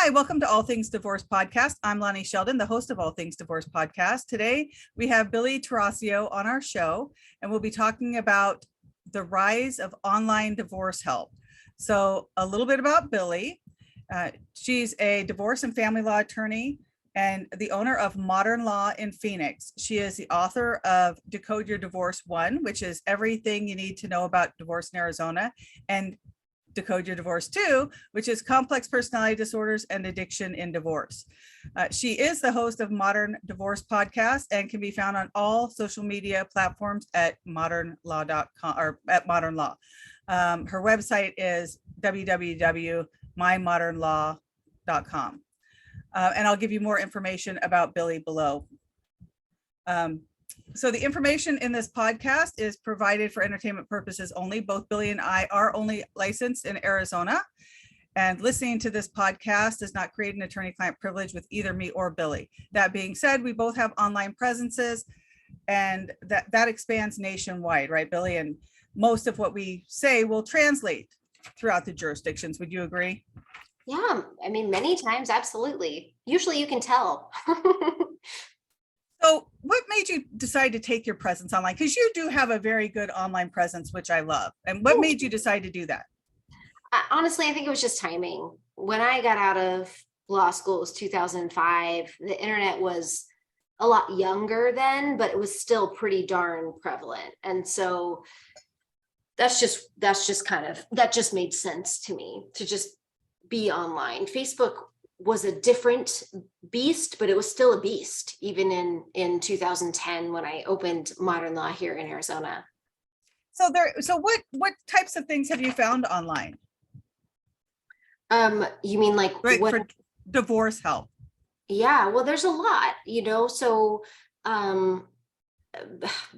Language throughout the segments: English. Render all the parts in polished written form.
Hi, welcome to All Things Divorce Podcast. I'm Launi Sheldon, the host of All Things Divorce Podcast. Today, we have Billie Tarascio on our show, and we'll be talking about the rise of online divorce help. So a little bit about Billie. She's a divorce and family law attorney and the owner of Modern Law in Phoenix. She is the author of Decode Your Divorce 1, which is everything you need to know about divorce in Arizona, and Decode Your Divorce 2, which is complex personality disorders and addiction in divorce. She is the host of Modern Divorce Podcast and can be found on all social media platforms at modernlaw.com or at Modern Law. Her website is www.mymodernlaw.com. And I'll give you more information about Billie below. So the information in this podcast is provided for entertainment purposes only. Both Billie and I are only licensed in Arizona, and listening to this podcast does not create an attorney-client privilege with either me or Billie. That being said, we both have online presences, and that expands nationwide, right, Billie? And most of what we say will translate throughout the jurisdictions. Would you agree? Yeah, I mean, many times, absolutely. Usually you can tell. So what made you decide to take your presence online? Because you do have a very good online presence, which I love. And what made you decide to do that? Honestly, I think it was just timing. When I got out of law school, it was 2005. The internet was a lot younger then, but it was still pretty darn prevalent. And so that just made sense to me to just be online. Facebook was a different beast, but it was still a beast, even in 2010 when I opened Modern Law here in Arizona. So what types of things have you found online? You mean like right, what for divorce help? Yeah, well, there's a lot, so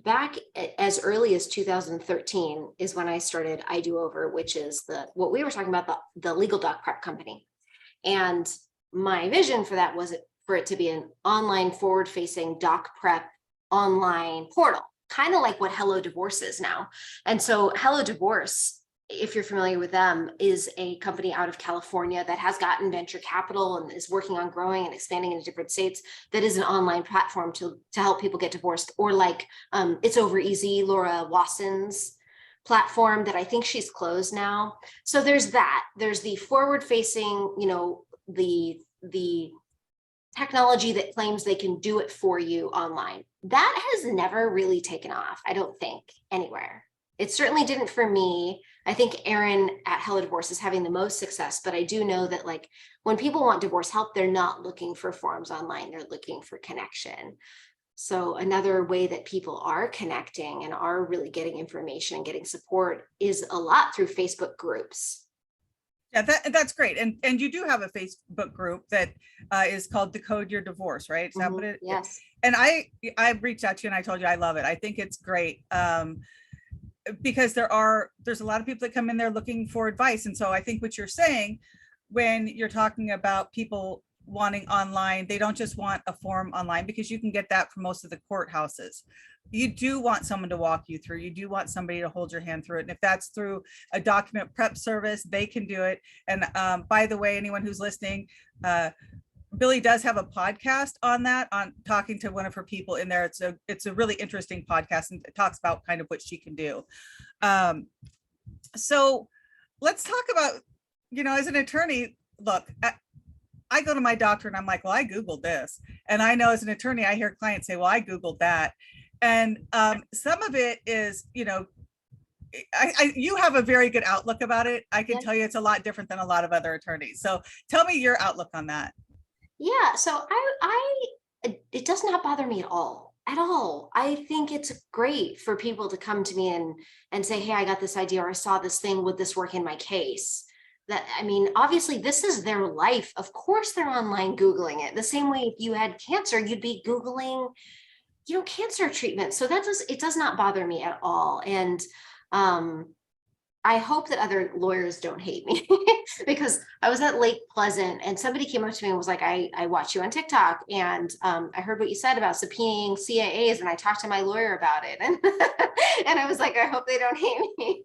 back as early as 2013 is when I started I Do Over, which is what we were talking about, the legal doc prep company. And my vision for that was for it to be an online forward-facing doc prep online portal, kind of like what Hello Divorce is now. And so Hello Divorce, if you're familiar with them, is a company out of California that has gotten venture capital and is working on growing and expanding into different states. That is an online platform to help people get divorced, or like It's Over Easy, Laura Wasson's platform that I think she's closed now. So there's that. There's the forward-facing, the technology that claims they can do it for you online. That has never really taken off, I don't think, anywhere. It certainly didn't for me. I think Erin at Hello Divorce is having the most success, but I do know that when people want divorce help, they're not looking for forums online, they're looking for connection. So another way that people are connecting and are really getting information and getting support is a lot through Facebook groups. Yeah, that's great. And you do have a Facebook group that is called Decode Your Divorce, right? Is that what it is? Yes. And I reached out to you and I told you I love it. I think it's great. Because there's a lot of people that come in there looking for advice. And so I think what you're saying when you're talking about people wanting online, they don't just want a forum online, because you can get that from most of the courthouses. You do want someone to walk you through. You do want somebody to hold your hand through it. And if that's through a document prep service, they can do it. And by the way, anyone who's listening, Billie does have a podcast on that, on talking to one of her people in there. It's a really interesting podcast, and it talks about kind of what she can do. So let's talk about, as an attorney, look, I go to my doctor and I'm like, well, I Googled this. And I know as an attorney, I hear clients say, well, I Googled that. And some of it is, you have a very good outlook about it. I can tell you it's a lot different than a lot of other attorneys. So tell me your outlook on that. Yeah, so it does not bother me at all. I think it's great for people to come to me and say, hey, I got this idea, or I saw this thing, would this work in my case? Obviously this is their life. Of course they're online Googling it. The same way if you had cancer, you'd be Googling, cancer treatment. So it does not bother me at all. And I hope that other lawyers don't hate me because I was at Lake Pleasant and somebody came up to me and was like, I watched you on TikTok and I heard what you said about subpoenaing CAAs and I talked to my lawyer about it. And, and I was like, I hope they don't hate me.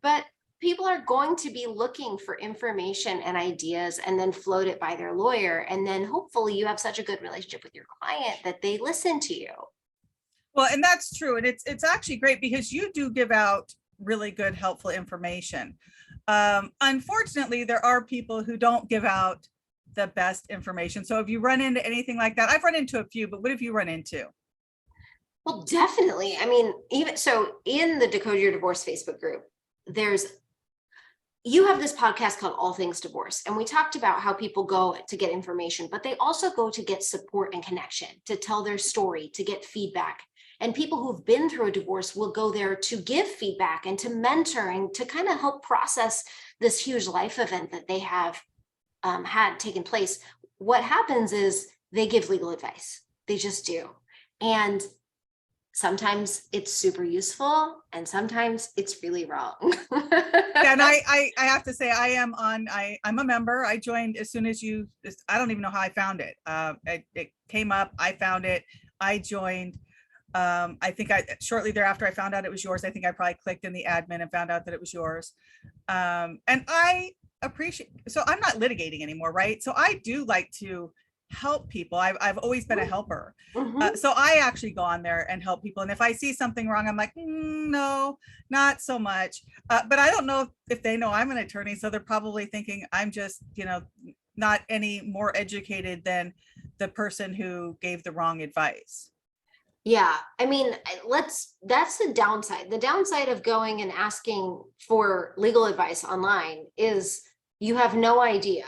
But people are going to be looking for information and ideas and then float it by their lawyer. And then hopefully you have such a good relationship with your client that they listen to you. Well, and that's true. And it's actually great because you do give out really good, helpful information. Unfortunately, there are people who don't give out the best information. So if you run into anything like that, I've run into a few, but what have you run into? Well, definitely. I mean, even so in the Decode Your Divorce Facebook group, you have this podcast called All Things Divorce, and we talked about how people go to get information, but they also go to get support and connection, to tell their story, to get feedback. And people who've been through a divorce will go there to give feedback and to mentor and to kind of help process this huge life event that they have had taken place. What happens is they give legal advice. They just do. And sometimes it's super useful and sometimes it's really wrong. And I have to say, I'm a member. I joined as soon as I don't even know how I found it. It came up, I found it, I joined. I think shortly thereafter I found out it was yours. I think I probably clicked in the admin and found out that it was yours. And I appreciate, so I'm not litigating anymore, right? So I do like to help people. I've always been a helper. So I actually go on there and help people. And if I see something wrong, I'm like, no, not so much. But I don't know if they know I'm an attorney. So they're probably thinking I'm just, not any more educated than the person who gave the wrong advice. Yeah, I mean, that's the downside. The downside of going and asking for legal advice online is you have no idea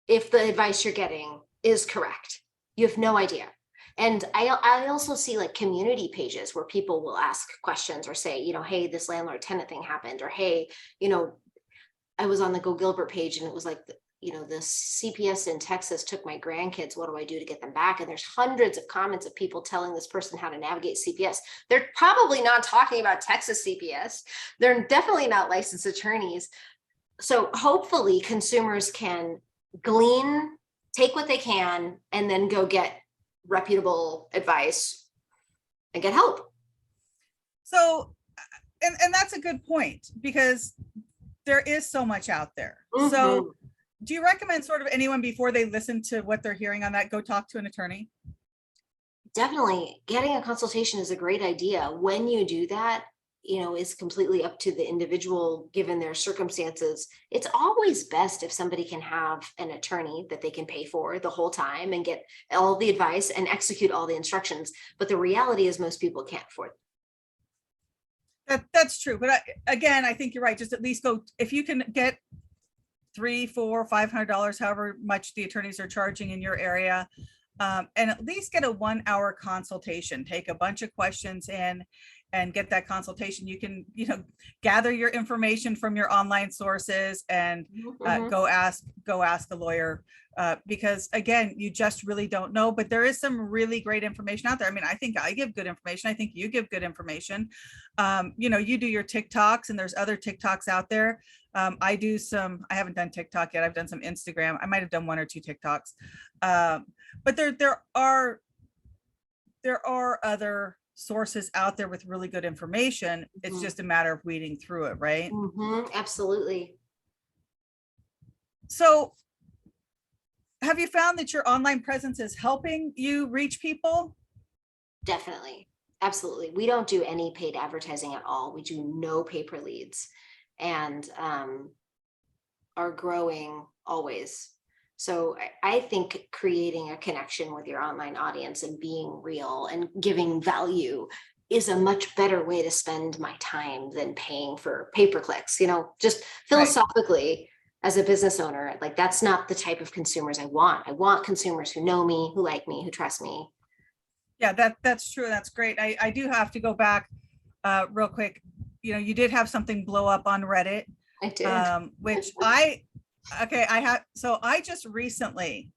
if the advice you're getting is correct. You have no idea. And I also see like community pages where people will ask questions or say, hey, this landlord tenant thing happened, or hey, I was on the Go Gilbert page and it was like, the CPS in Texas took my grandkids. What do I do to get them back? And there's hundreds of comments of people telling this person how to navigate CPS. They're probably not talking about Texas CPS. They're definitely not licensed attorneys. So hopefully consumers can take what they can, and then go get reputable advice and get help. So, and that's a good point because there is so much out there. So do you recommend sort of anyone before they listen to what they're hearing on that, go talk to an attorney? Definitely. Getting a consultation is a great idea. When you do that, is completely up to the individual given their circumstances. It's always best if somebody can have an attorney that they can pay for the whole time and get all the advice and execute all the instructions. But the reality is most people can't afford it. That's true. But again, I think you're right. Just at least go, if you can get $300, $400, $500, however much the attorneys are charging in your area, and at least get a 1-hour consultation, take a bunch of questions in and get that consultation. You can, gather your information from your online sources and go ask the lawyer, because again, you just really don't know, but there is some really great information out there. I mean, I think I give good information. I think you give good information. You do your TikToks and there's other TikToks out there. I haven't done TikTok yet. I've done some Instagram. I might've done 1 or 2 TikToks. But there are other sources out there with really good information. It's just a matter of weeding through it, right? Absolutely. So have you found that your online presence is helping you reach people? Definitely. Absolutely. We don't do any paid advertising at all. We do no pay-per leads, and are growing always. So I think creating a connection with your online audience and being real and giving value is a much better way to spend my time than paying for pay-per-clicks. Just philosophically, as a business owner, like that's not the type of consumers I want. I want consumers who know me, who like me, who trust me. Yeah, that's true. That's great. I do have to go back real quick. You did have something blow up on Reddit. I did. Which I just recently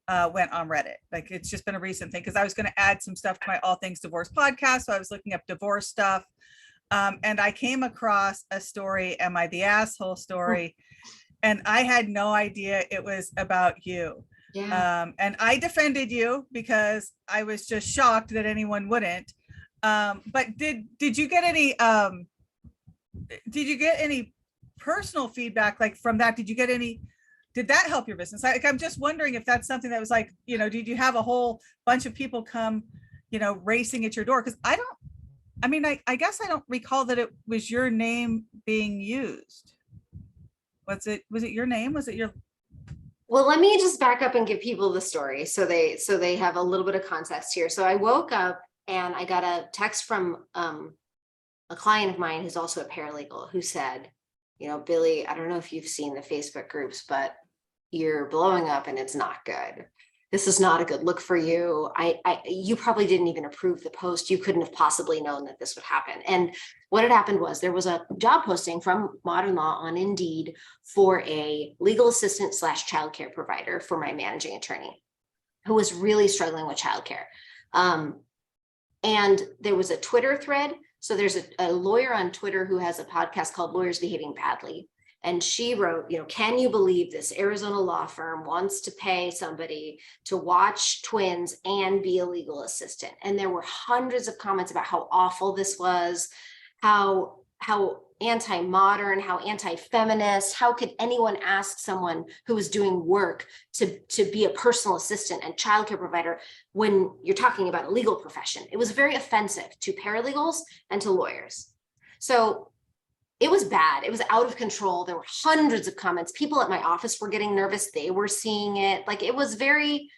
went on Reddit. Like, it's just been a recent thing because I was going to add some stuff to my All Things Divorce podcast. So I was looking up divorce stuff. And I came across a story, Am I the Asshole story? And I had no idea it was about you. Yeah. And I defended you because I was just shocked that anyone wouldn't. But did you get any personal feedback, like from that, did you get any, did that help your business? I'm just wondering if that's something that was like, did you have a whole bunch of people come, racing at your door? Because I guess I don't recall that it was your name being used. Was it your name? Was it your? Well, let me just back up and give people the story so they have a little bit of context here. So I woke up and I got a text from a client of mine who's also a paralegal who said, Billie, I don't know if you've seen the Facebook groups, but you're blowing up and it's not good. This is not a good look for you. You probably didn't even approve the post. You couldn't have possibly known that this would happen. And what had happened was there was a job posting from Modern Law on Indeed for a legal assistant / childcare provider for my managing attorney who was really struggling with childcare. And there was a Twitter thread. So there's a lawyer on Twitter who has a podcast called Lawyers Behaving Badly. And she wrote, can you believe this Arizona law firm wants to pay somebody to watch twins and be a legal assistant? And there were hundreds of comments about how awful this was, how anti-modern, how anti-feminist, how could anyone ask someone who was doing work to be a personal assistant and childcare provider when you're talking about a legal profession? It was very offensive to paralegals and to lawyers. So it was bad. It was out of control. There were hundreds of comments. People at my office were getting nervous. They were seeing it. Like, it was very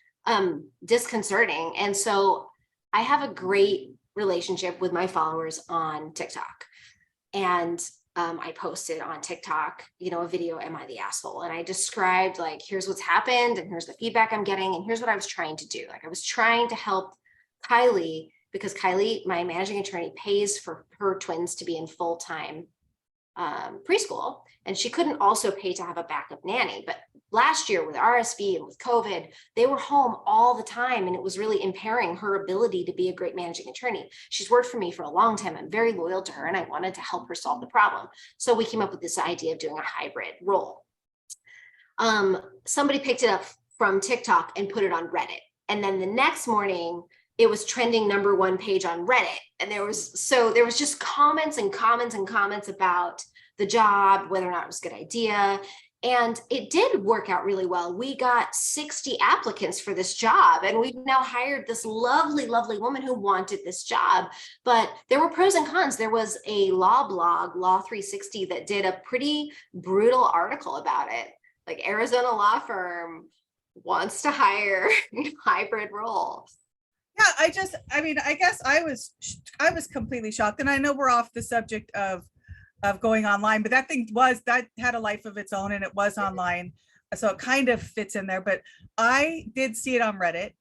disconcerting. And so I have a great relationship with my followers on TikTok. And I posted on TikTok, a video, Am I the Asshole? And I described, like, here's what's happened and here's the feedback I'm getting. And here's what I was trying to do. Like, I was trying to help Kylie, because Kylie, my managing attorney, pays for her twins to be in full-time preschool, and she couldn't also pay to have a backup nanny. But last year with RSV and with COVID, they were home all the time, and it was really impairing her ability to be a great managing attorney. She's worked for me for a long time. I'm very loyal to her, and I wanted to help her solve the problem. So we came up with this idea of doing a hybrid role. Somebody picked it up from TikTok and put it on Reddit. And then the next morning, it was trending #1 page on Reddit. And there was just comments and comments and comments about the job, whether or not it was a good idea. And it did work out really well. We got 60 applicants for this job, and we've now hired this lovely, lovely woman who wanted this job. But there were pros and cons. There was a law blog, Law 360, that did a pretty brutal article about it. Like, Arizona law firm wants to hire hybrid role. Yeah, I guess I was completely shocked. And I know we're off the subject of going online, but that had a life of its own, and it was online. So it kind of fits in there, but I did see it on Reddit.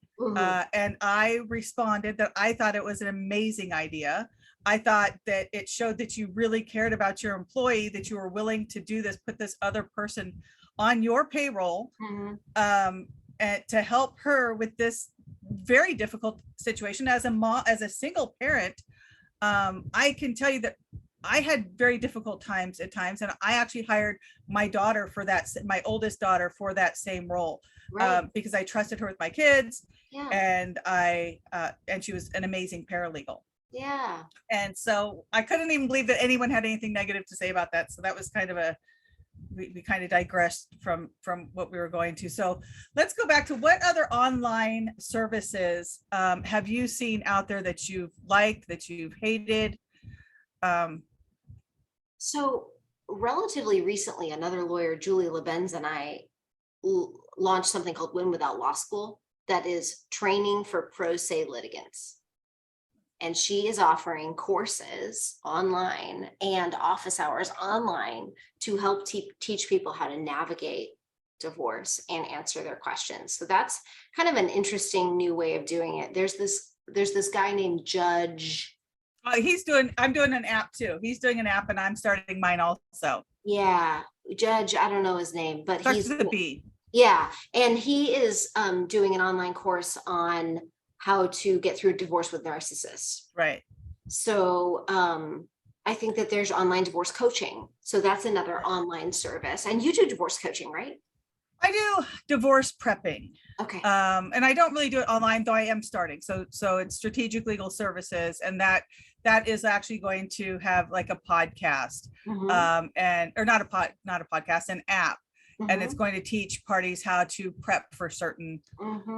And I responded that I thought it was an amazing idea. I thought that it showed that you really cared about your employee, that you were willing to do this, put this other person on your payroll, and to help her with this very difficult situation as a mom, as a single parent. I can tell you that I had very difficult times at times, and I actually hired my daughter for that, my oldest daughter, for that same role, because I trusted her with my kids, and and she was an amazing paralegal. Yeah. And so I couldn't even believe that anyone had anything negative to say about that. So that was kind of we kind of digressed from what we were going to. So let's go back to what other online services have you seen out there that you've liked, that you've hated? So relatively recently, another lawyer, Julie Lebenz, and I launched something called Win Without Law School that is training for pro se litigants. And she is offering courses online and office hours online to help teach people how to navigate divorce and answer their questions. So that's kind of an interesting new way of doing it. There's this guy named Judge. I'm doing an app too. He's doing an app, and I'm starting mine also. Yeah, Judge, I don't know his name, but he's with a B. Yeah, and he is doing an online course on how to get through divorce with narcissists. Right. So I think that there's online divorce coaching. So that's another online service. And you do divorce coaching, right? I do divorce prepping. Okay. And I don't really do it online, though I am starting. So it's Strategic Legal Services, and that that is actually going to have like a podcast, or not a podcast, an app. And it's going to teach parties how to prep for certain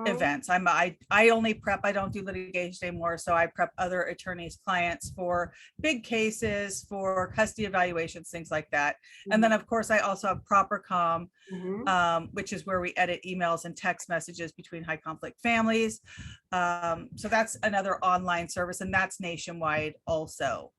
events. I only prep, I don't do litigation anymore. So I prep other attorneys' clients for big cases, for custody evaluations, things like that. And then of course I also have ProperCom, which is where we edit emails and text messages between high conflict families. So that's another online service, and that's nationwide also.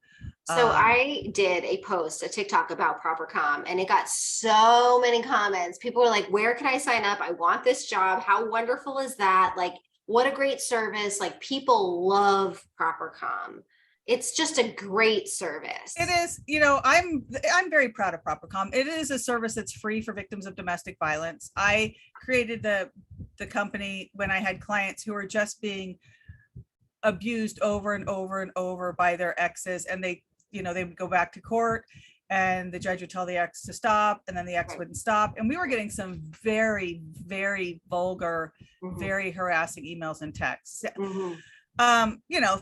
So I did a TikTok about ProperCom, and it got so many comments. People were like, where can I sign up? I want this job. How wonderful is that? Like, what a great service. Like, people love ProperCom. It's just a great service. It is, I'm very proud of ProperCom. It is a service that's free for victims of domestic violence. I created the company when I had clients who were just being abused over and over and over by their exes, and they would go back to court and the judge would tell the ex to stop, and then the ex wouldn't stop. And we were getting some very, very vulgar, very harassing emails and texts.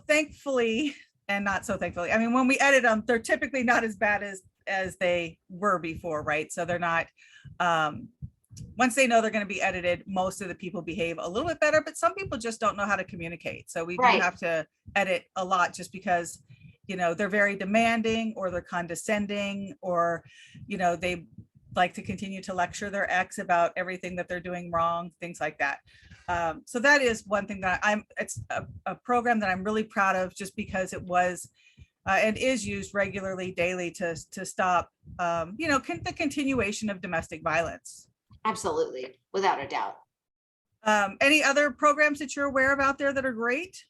Thankfully, and not so thankfully, I mean, when we edit them, they're typically not as bad as they were before, right? So they're not, once they know they're going to be edited, most of the people behave a little bit better, but some people just don't know how to communicate. So we do have to edit a lot just because, they're very demanding, or they're condescending, or, they like to continue to lecture their ex about everything that they're doing wrong, things like that. So that is one thing that it's a program that I'm really proud of, just because it was and is used regularly, daily, to stop, the continuation of domestic violence. Absolutely, without a doubt. Any other programs that you're aware of out there that are great?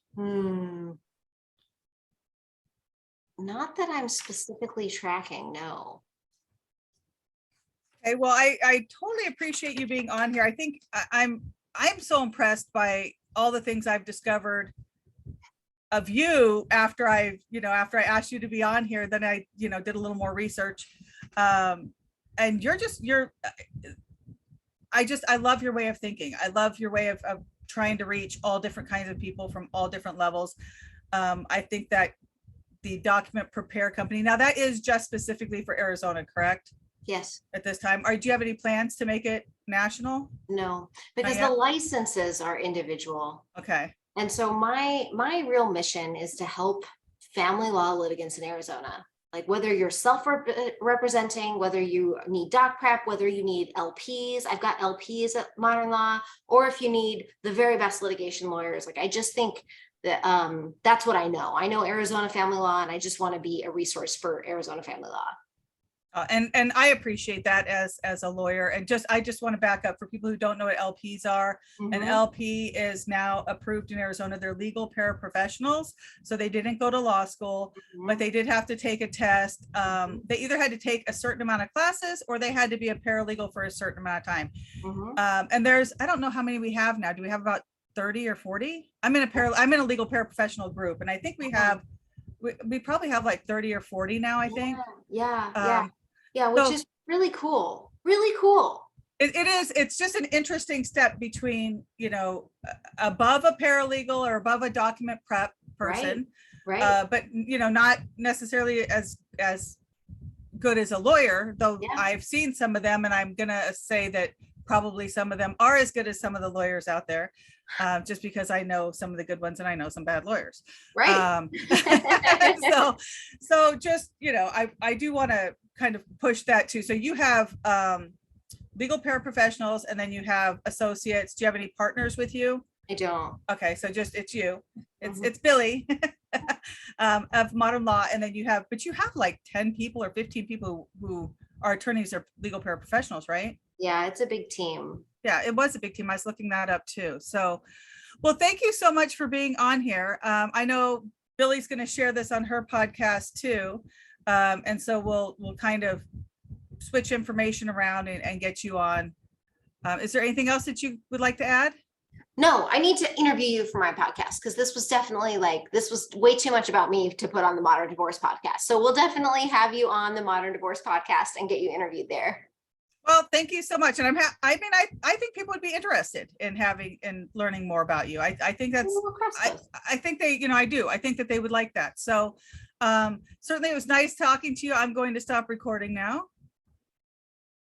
Not that I'm specifically tracking, no. Okay, well, I totally appreciate you being on here. I think I'm so impressed by all the things I've discovered of you after I asked you to be on here. Then I, did a little more research. And I love your way of thinking. I love your way of trying to reach all different kinds of people from all different levels. I think that the Document Prepare company, now that is just specifically for Arizona, correct? Yes. At this time, do you have any plans to make it national? No, because the licenses are individual. Okay. And so my real mission is to help family law litigants in Arizona. Like, whether you're self-representing, whether you need doc prep, whether you need LPs, I've got LPs at Modern Law, or if you need the very best litigation lawyers. Like, I just think that that's what I know. I know Arizona family law, and I just want to be a resource for Arizona family law. And I appreciate that as a lawyer. And I just want to back up for people who don't know what LPs are. An LP is now approved in Arizona. They're legal paraprofessionals. So they didn't go to law school, but they did have to take a test. They either had to take a certain amount of classes, or they had to be a paralegal for a certain amount of time. And I don't know how many we have now. Do we have about 30 or 40? I'm in a legal paraprofessional group, and I think we probably have like 30 or 40 now, I think. Which is really cool. It is. It's just an interesting step between, above a paralegal or above a document prep person, but not necessarily as good as a lawyer, though. I've seen some of them, and I'm gonna say that probably some of them are as good as some of the lawyers out there, just because I know some of the good ones and I know some bad lawyers. So just, I do want to kind of push that too. So you have legal paraprofessionals, and then you have associates. Do you have any partners with you? I don't. Okay, so it's you. It's Billie of Modern Law, and then you have like 10 people or 15 people who are attorneys or legal paraprofessionals, right? Yeah, it's a big team. Yeah, it was a big team. I was looking that up too. So, well, thank you so much for being on here. I know Billie's going to share this on her podcast too. And so we'll kind of switch information around and get you on. Is there anything else that you would like to add? No, I need to interview you for my podcast, because this was definitely this was way too much about me to put on the Modern Divorce podcast. So we'll definitely have you on the Modern Divorce podcast and get you interviewed there. Well, thank you so much. And I think people would be interested in learning more about you. I think I think they, I do. I think that they would like that. So certainly it was nice talking to you. I'm going to stop recording now.